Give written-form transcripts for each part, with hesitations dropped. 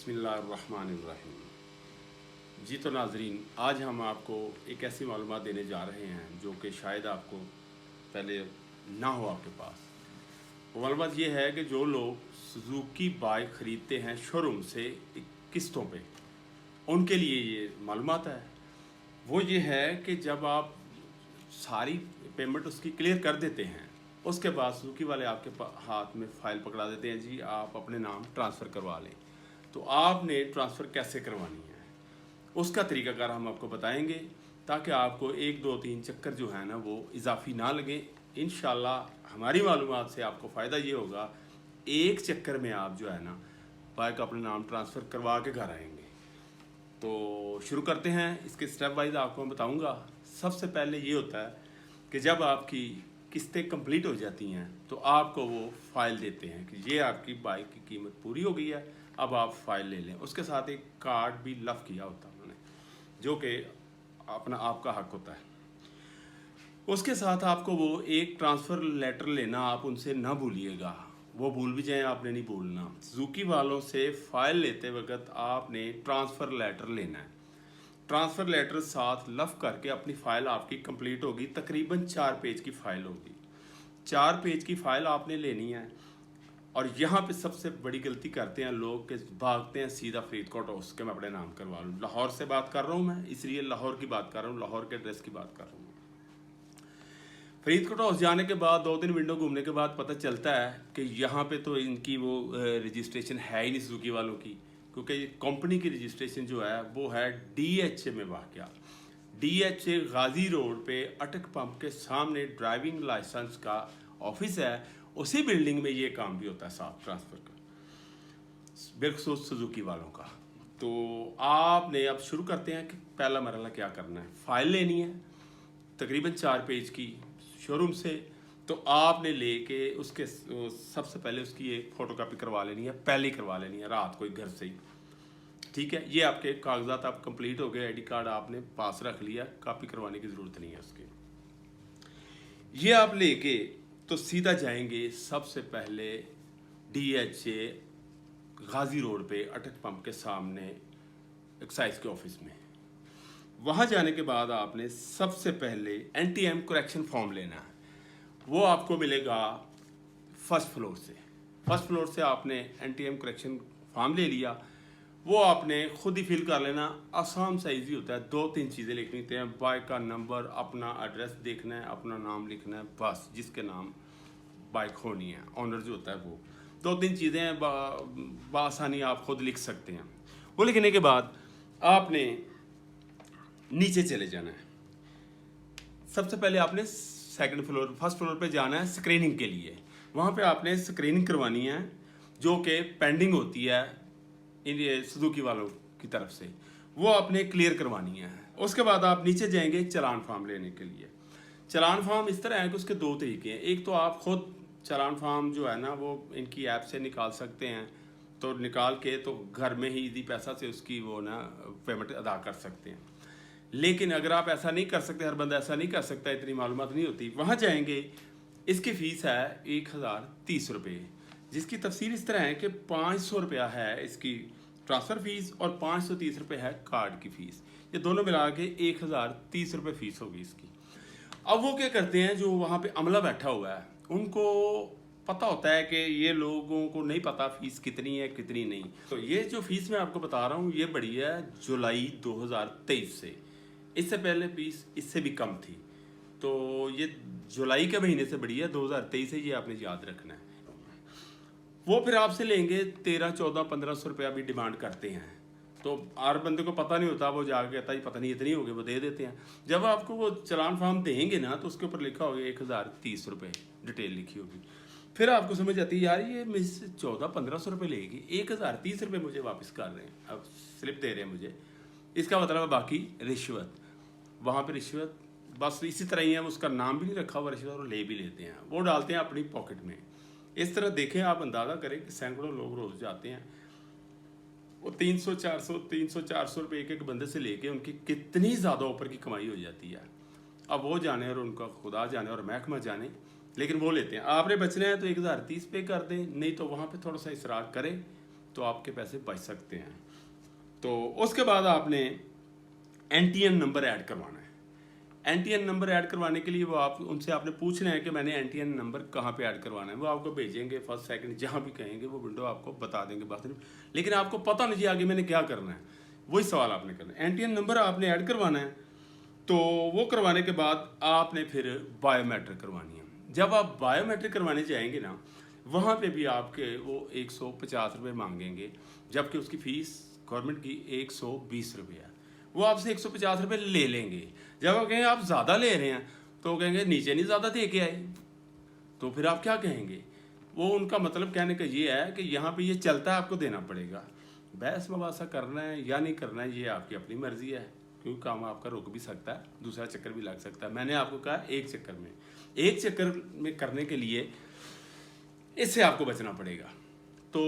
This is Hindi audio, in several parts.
बिस्मिल्लाहिर्रहमानिर्रहीम। जी तो नाजरीन, आज हम आपको एक ऐसी मालूमात देने जा रहे हैं जो कि शायद आपको पहले ना हो आपके पास। वो मालूमात ये है कि जो लोग सुजुकी बाइक ख़रीदते हैं शोरूम से किस्तों पे, उनके लिए ये मालूमात है। वो ये है कि जब आप सारी पेमेंट उसकी क्लियर कर देते हैं, उसके बाद सुजुकी वाले आपके हाथ में फ़ाइल पकड़ा देते हैं, जी आप अपने नाम ट्रांसफ़र करवा लें। तो आपने ट्रांसफ़र कैसे करवानी है उसका तरीकाकार हम आपको बताएंगे, ताकि आपको 1 2 3 चक्कर जो है ना वो इजाफी ना लगे। इंशाल्लाह हमारी मालूमात से आपको फ़ायदा ये होगा, एक चक्कर में आप जो है ना बाइक अपने नाम ट्रांसफ़र करवा के घर आएंगे। तो शुरू करते हैं, इसके स्टेप वाइज आपको मैं बताऊंगा। सबसे पहले ये होता है कि जब आपकी किस्तें कंप्लीट हो जाती हैं तो आपको वो फ़ाइल देते हैं कि ये आपकी बाइक की कीमत पूरी हो गई है, अब आप फ़ाइल ले लें। उसके साथ एक कार्ड भी लफ किया होता है उन्होंने, जो कि अपना आपका हक होता है। उसके साथ आपको वो एक ट्रांसफ़र लेटर लेना आप उनसे ना भूलिएगा। वो भूल भी जाएं आपने नहीं भूलना। सुजुकी वालों से फ़ाइल लेते वक्त आपने ट्रांसफ़र लेटर लेना है। ट्रांसफ़र लेटर साथ लफ करके अपनी फ़ाइल आपकी कंप्लीट होगी। तकरीबन 4 पेज की फ़ाइल होगी। 4 पेज की फ़ाइल आपने लेनी है। और यहाँ पे सबसे बड़ी गलती करते हैं लोग कि भागते हैं सीधा फरीदकोट हाउस के मैं अपने नाम करवा लूँ। लाहौर से बात कर रहा हूँ मैं, इसलिए लाहौर की बात कर रहा हूँ, लाहौर के एड्रेस की बात कर रहा हूँ। फरीदकोट हाउस जाने के बाद 2-3 विंडो घूमने के बाद पता चलता है कि यहाँ पे तो इनकी वो रजिस्ट्रेशन है ही नहीं सुजुकी वालों की, क्योंकि कंपनी की रजिस्ट्रेशन जो है वो है DHA में वाक़या। DHA गाजी रोड पे अटक पंप के सामने ड्राइविंग लाइसेंस का ऑफिस है। उसी बिल्डिंग में ये काम भी होता है साथ ट्रांसफ़र का, बिलखुसूस सुजुकी वालों का। तो आपने अब शुरू करते हैं कि पहला मरहला क्या करना है। फ़ाइल लेनी है तकरीबन 4 पेज की शोरूम से। तो आपने लेके उसके सबसे पहले उसकी एक फ़ोटोकॉपी करवा लेनी है, पहले ही करवा लेनी है रात को घर से ही। ठीक है, ये आपके कागजात आप कंप्लीट हो गए, ID कार्ड आपने पास रख लिया, कॉपी करवाने की ज़रूरत नहीं है उसकी। ये आप लेके तो सीधा जाएंगे सबसे पहले DHA गाजी रोड पे अटक पंप के सामने एक्साइज के ऑफिस में। वहाँ जाने के बाद आपने सबसे पहले NTM करेक्शन फॉर्म लेना है। वो आपको मिलेगा फर्स्ट फ्लोर से। फर्स्ट फ्लोर से आपने NTM करेक्शन फॉर्म ले लिया, वो आपने खुद ही फिल कर लेना। आसान सा ईजी होता है, 2-3 चीज़ें लिखनी होती हैं। बाइक का नंबर, अपना एड्रेस देखना है, अपना नाम लिखना है, बस जिसके नाम बाइक होनी है, ऑनर जो होता है वो। 2-3 चीज़ें बआसानी आप खुद लिख सकते हैं। वो लिखने के बाद आपने नीचे चले जाना है। सबसे पहले आपने फर्स्ट फ्लोर पे जाना है स्क्रीनिंग के लिए। वहाँ पे आपने स्क्रीनिंग करवानी है जो कि पेंडिंग होती है इन सुजुकी वालों की तरफ से, वो आपने क्लियर करवानी है। उसके बाद आप नीचे जाएंगे चालान फॉर्म लेने के लिए। चालान फॉर्म इस तरह है कि उसके 2 तरीके हैं। एक तो आप खुद चालान फॉर्म जो है ना वो इनकी ऐप से निकाल सकते हैं, तो निकाल के तो घर में ही इजी पैसा से उसकी वो ना पेमेंट अदा कर सकते हैं। लेकिन अगर आप ऐसा नहीं कर सकते, हर बंदा ऐसा नहीं कर सकता, इतनी मालूमात नहीं होती, वहाँ जाएंगे। इसकी फ़ीस है 1030 रुपये, जिसकी तफसील इस तरह है कि 500 रुपया है इसकी ट्रांसफ़र फ़ीस और 530 रुपये है कार्ड की फ़ीस। ये दोनों मिला के 1030 रुपये फ़ीस होगी इसकी। अब वो क्या करते हैं, जो वहाँ पे अमला बैठा हुआ है उनको पता होता है कि ये लोगों को नहीं पता फ़ीस कितनी है कितनी नहीं। तो ये जो फ़ीस मैं आपको बता रहा हूँ ये बढ़ी है जुलाई 2023 से। इससे पहले फीस इससे भी कम थी, तो ये जुलाई के महीने से बढ़ी है 2023 से, ये आपने याद रखना है। वो फिर आपसे लेंगे 1300-1400-1500 रुपया भी डिमांड करते हैं। तो हर बंदे को पता नहीं होता, वो जाके कहता है पता नहीं इतनी होगी, वो दे देते हैं। जब आपको वो चालान फॉर्म देंगे ना तो उसके ऊपर लिखा होगा 1030 रुपये, डिटेल लिखी होगी। फिर आपको समझ आती है यार ये मुझसे 1400-1500 रुपये लेगी, 1030 रुपये मुझे वापस कर रहे हैं, अब स्लिप दे रहे हैं मुझे, इसका मतलब बाकी रिश्वत। वहाँ पे रिश्वत बस इसी तरह ही है, उसका नाम भी नहीं रखा हुआ रिश्वत, और ले भी लेते हैं, वो डालते हैं अपनी पॉकेट में। इस तरह देखें आप, अंदाज़ा करें कि सैकड़ों लोग रोज़ जाते हैं, वो 300-400 रुपये एक एक बंदे से लेके उनकी कितनी ज़्यादा ऊपर की कमाई हो जाती है। अब वो जाने और उनका खुदा जाने और महकमा जाने, लेकिन वो लेते हैं। आपने बचना है तो 1030 पे कर दें, नहीं तो वहाँ पे थोड़ा सा इसरार करें तो आपके पैसे बच सकते हैं। तो उसके बाद आपने NTN नंबर ऐड करवाना है। NTN नंबर ऐड करवाने के लिए वो आप उनसे आपने पूछना है कि मैंने NTN नंबर कहाँ पे ऐड करवाना है। वो आपको भेजेंगे, फर्स्ट सेकंड जहाँ भी कहेंगे वो विंडो आपको बता देंगे बात नहीं। लेकिन आपको पता नहीं आगे मैंने क्या करना है, वही सवाल आपने करना है। NTN नंबर आपने ऐड करवाना है। तो वो करवाने के बाद आपने फिर बायोमेट्रिक करवानी है। जब आप बायोमेट्रिक करवाने जाएंगे ना, वहाँ पे भी आपके वो 150 रुपये मांगेंगे, जबकि उसकी फ़ीस गवर्नमेंट की 120 रुपये है। वो आपसे 150 रुपये ले लेंगे। जब आप कहेंगे आप ज़्यादा ले रहे हैं तो कहेंगे नीचे नहीं ज़्यादा दे के आए, तो फिर आप क्या कहेंगे? वो उनका मतलब कहने का ये है कि यहाँ पे ये चलता है, आपको देना पड़ेगा। बहस मुबासा करना है या नहीं करना है ये आपकी अपनी मर्जी है, क्योंकि काम आपका रुक भी सकता है, दूसरा चक्कर भी लग सकता है। मैंने आपको कहा एक चक्कर में करने के लिए इससे आपको बचना पड़ेगा। तो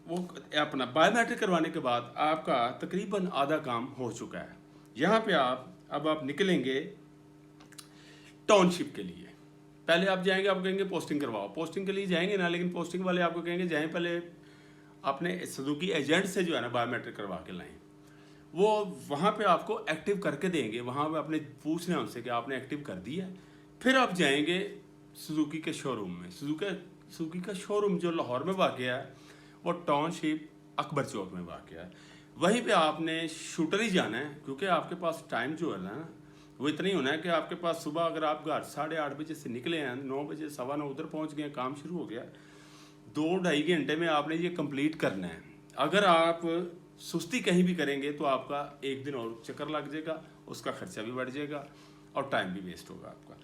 वो अपना बायोमेट्रिक करवाने के बाद आपका तकरीबन आधा काम हो चुका है। यहाँ पे अब आप निकलेंगे टाउनशिप के लिए। पहले आप जाएंगे, आप कहेंगे पोस्टिंग करवाओ, पोस्टिंग के लिए जाएंगे ना, लेकिन पोस्टिंग वाले आपको कहेंगे जाएं पहले अपने सुजुकी एजेंट से जो है ना बायोमेट्रिक करवा के लाएं। वो वहाँ पे आपको एक्टिव करके देंगे। वहाँ पे आपने पूछना है उनसे कि आपने एक्टिव कर दिया है। फिर आप जाएंगे सुजुकी के शोरूम में। सुजुकी का शोरूम जो लाहौर में वाक़या है, वो टाउनशिप अकबर चौक में वाक़या है। वहीं पे आपने शूटर ही जाना है, क्योंकि आपके पास टाइम जो है ना वो इतना ही होना है कि आपके पास सुबह अगर आप घर 8:30 बजे से निकले हैं, 9 बजे 9:15 उधर पहुँच गए, काम शुरू हो गया, 2-2.5 घंटे में आपने ये कंप्लीट करना है। अगर आप सुस्ती कहीं भी करेंगे तो आपका एक दिन और चक्कर लग जाएगा, उसका खर्चा भी बढ़ जाएगा और टाइम भी वेस्ट होगा आपका।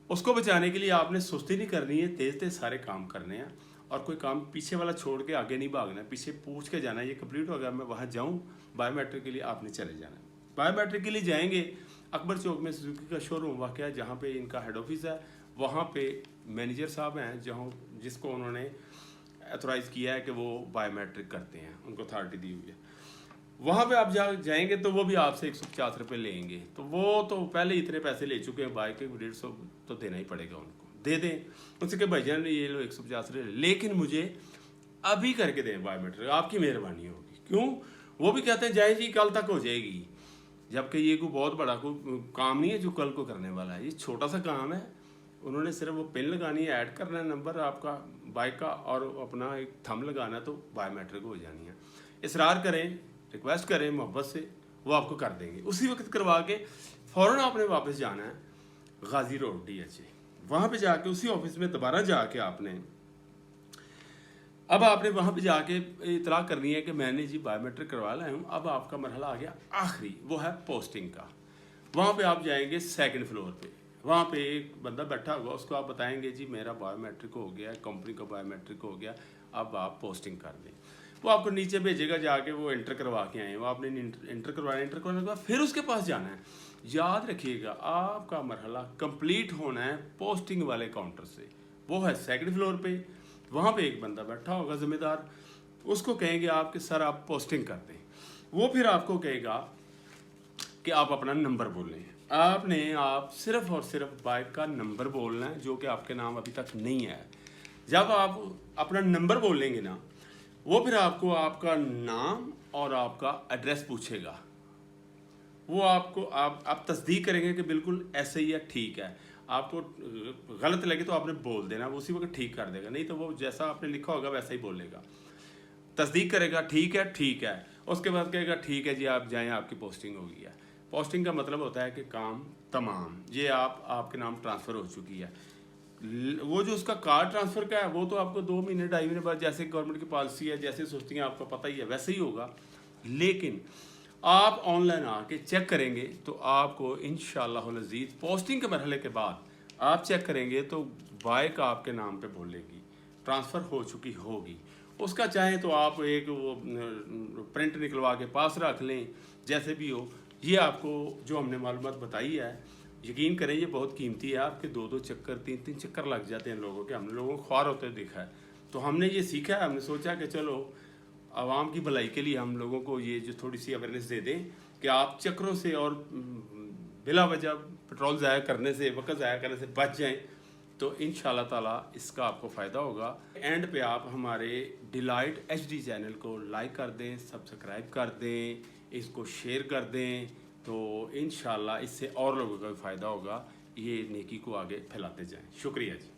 उसको बचाने के लिए आपने सुस्ती नहीं करनी है, तेज तेज सारे काम करने हैं और कोई काम पीछे वाला छोड़ के आगे नहीं भागना है। पीछे पूछ के जाना है ये कंप्लीट हो गया, मैं वहाँ जाऊँ बायोमेट्रिक के लिए, आपने चले जाना है। बायोमेट्रिक के लिए जाएंगे, अकबर चौक में सुजुकी का शोरूम वाक़ है जहाँ पे इनका हेड ऑफिस है। वहाँ पे मैनेजर साहब हैं जिसको उन्होंने अथोराइज़ किया है कि वो बायोमेट्रिक करते हैं, उनको अथॉरिटी दी हुई है। वहाँ पे आप जाएंगे तो वो भी आपसे 150 रुपये लेंगे। तो वो तो पहले इतने पैसे ले चुके हैं, बाइक के 150 तो देना ही पड़ेगा उनको। दे दें उनसे कि भाईजान ये लो 150 रुपये, लेकिन मुझे अभी करके दें बायोमेट्रिक, आपकी मेहरबानी होगी। क्यों? वो भी कहते हैं जाए जी कल तक हो जाएगी, जबकि ये कोई बहुत बड़ा कोई काम नहीं है जो कल को करने वाला है। ये छोटा सा काम है। उन्होंने सिर्फ वो पिन लगानी है, ऐड करना है नंबर आपका बाइक का और अपना एक थंब लगाना है, तो बायोमेट्रिक हो जानी है। इसरार करें, रिक्वेस्ट करें मोहब्बत से, वो आपको कर देंगे। उसी वक्त करवा के फ़ौरन आपने वापस जाना है गाजी रोड DHA। वहाँ पे जाके उसी ऑफिस में दोबारा जाके आपने वहाँ पे जाके इतला करनी है कि मैंने जी बायोमेट्रिक करवा लाया हूँ। अब आपका मरहला आ गया आखिरी, वो है पोस्टिंग का। वहाँ पे आप जाएंगे 2nd फ्लोर पे, वहाँ पे एक बंदा बैठा होगा, उसको आप बताएंगे जी मेरा बायोमेट्रिक हो गया, कंपनी का बायोमेट्रिक हो गया, अब आप पोस्टिंग कर दें। वो आपको नीचे भेजेगा, जाके वो एंटर करवा के आए। वो आपने एंटर करवाने के बाद फिर उसके पास जाना है। याद रखिएगा आपका मरहला कंप्लीट होना है पोस्टिंग वाले काउंटर से, वो है 2nd फ्लोर पे। वहाँ पे एक बंदा बैठा होगा ज़िम्मेदार, उसको कहेंगे आप कि सर आप पोस्टिंग कर दें। वो फिर आपको कहेगा कि आप अपना नंबर बोलें। आप सिर्फ और सिर्फ बाइक का नंबर बोलना है जो कि आपके नाम अभी तक नहीं है। जब आप अपना नंबर बोलेंगे ना, वो फिर आपको आपका नाम और आपका एड्रेस पूछेगा। वो आपको आप तस्दीक करेंगे कि बिल्कुल ऐसे ही है, ठीक है। आपको गलत लगे तो आपने बोल देना, वो उसी वक्त ठीक कर देगा, नहीं तो वो जैसा आपने लिखा होगा वैसा ही बोलेगा। तस्दीक करेगा, ठीक है ठीक है, उसके बाद कहेगा ठीक है जी आप जाएं, आपकी पोस्टिंग हो गई है। पोस्टिंग का मतलब होता है कि काम तमाम, ये आपके नाम ट्रांसफ़र हो चुकी है। वो जो उसका कार्ड ट्रांसफ़र का है वो तो आपको 2 महीने 2.5 महीने बाद, जैसे गवर्नमेंट की पॉलिसी है, जैसे सोचती हैं आपको पता ही है, वैसे ही होगा। लेकिन आप ऑनलाइन आके चेक करेंगे तो आपको इंशाअल्लाह अज़ीज़ पोस्टिंग के मरहले के बाद आप चेक करेंगे तो बाइक आपके नाम पे बोलेगी, ट्रांसफ़र हो चुकी होगी। उसका चाहे तो आप एक वो प्रिंट निकलवा के पास रख लें, जैसे भी हो। ये आपको जो हमने मालूमात बताई है, यकीन करें ये बहुत कीमती है। आपके 2-2 चक्कर 3-3 चक्कर लग जाते हैं लोगों के, हमने लोगों को ख्वार होते देखा है। तो हमने ये सीखा है, हमने सोचा कि चलो आवाम की भलाई के लिए हम लोगों को ये जो थोड़ी सी अवेयरनेस दे दें कि आप चक्करों से और बिला वजह पेट्रोल ज़ाया करने से, वक्त ज़ाया करने से बच जाएं। तो इंशाल्लाह ताला इसका आपको फ़ायदा होगा। एंड पे आप हमारे डिलाइट HD चैनल को लाइक कर दें, सब्सक्राइब कर दें, इसको शेयर कर दें, तो इंशाल्लाह इससे और लोगों का भी फ़ायदा होगा। ये नेकी को आगे फैलाते जाएं। शुक्रिया जी।